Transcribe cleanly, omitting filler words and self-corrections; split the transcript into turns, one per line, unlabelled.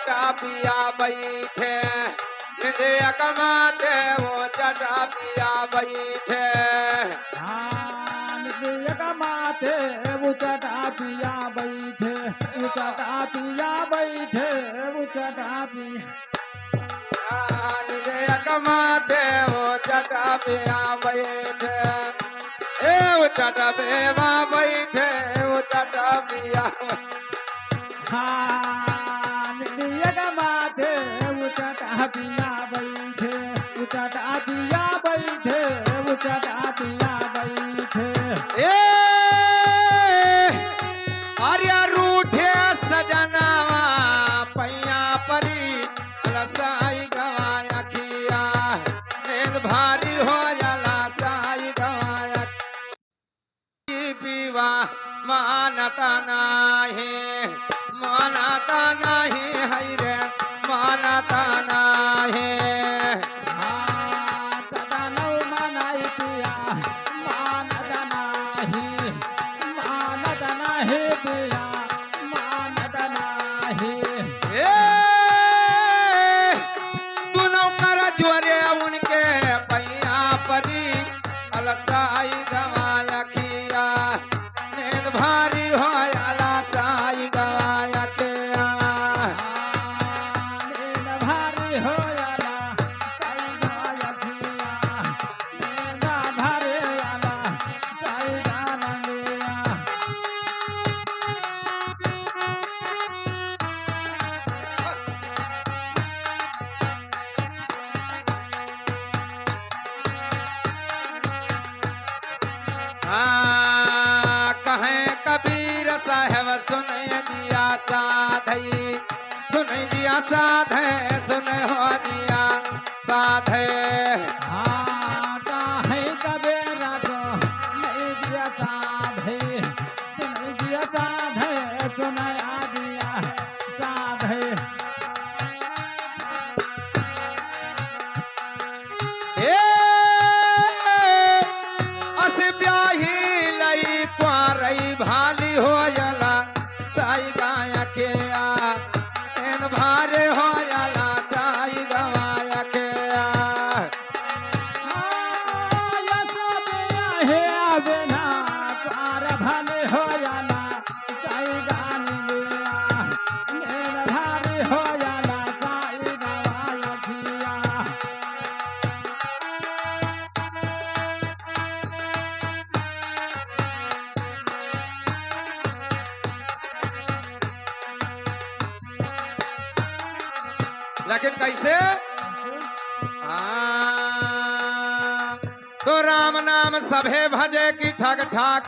चटा पिया बैठे विधेयक माथे वो चटा पिया बैठे
विधेयक माथे वो चटा पिया बैठे वो चटा पिया बैठे वो चटा पिया
विधेयक माथे वो चटा पिया बैठे वो चटा बेवा बैठे वो चटा पिया
विधेयक माथे वो चटा पिया बैठे वो चटा पिया बैठे वो चटा पिया बैठे
आर्य रूठे सजनावा पैया परी लसाई गवाया खिया नींद भारी हो जाला साई गवाया पीवा मानता नाही है रे मानता नाही साई गवाया खिया नींद भारी हो जाला साई गवाया खिया
नींद भारी हो जाला साई गवाया खिया नींद भारी जाला साई गवाया
कहें कबीर साहब सुन दिया साधई सुन दिया साधे सुन हो दिया साधे
कहें कबीर को नहीं दिया साधे सुन दिया साधे सुनाया दिया साधे
भाली हो जाला साई गाया के एन भारे हो जाला साई गवाया के
बिना पार भाले हो जाला साई गाने एन भारे हो जाला साई गवाया खिया
लेकिन कैसे तो राम नाम सभे भजे की ठग ठाक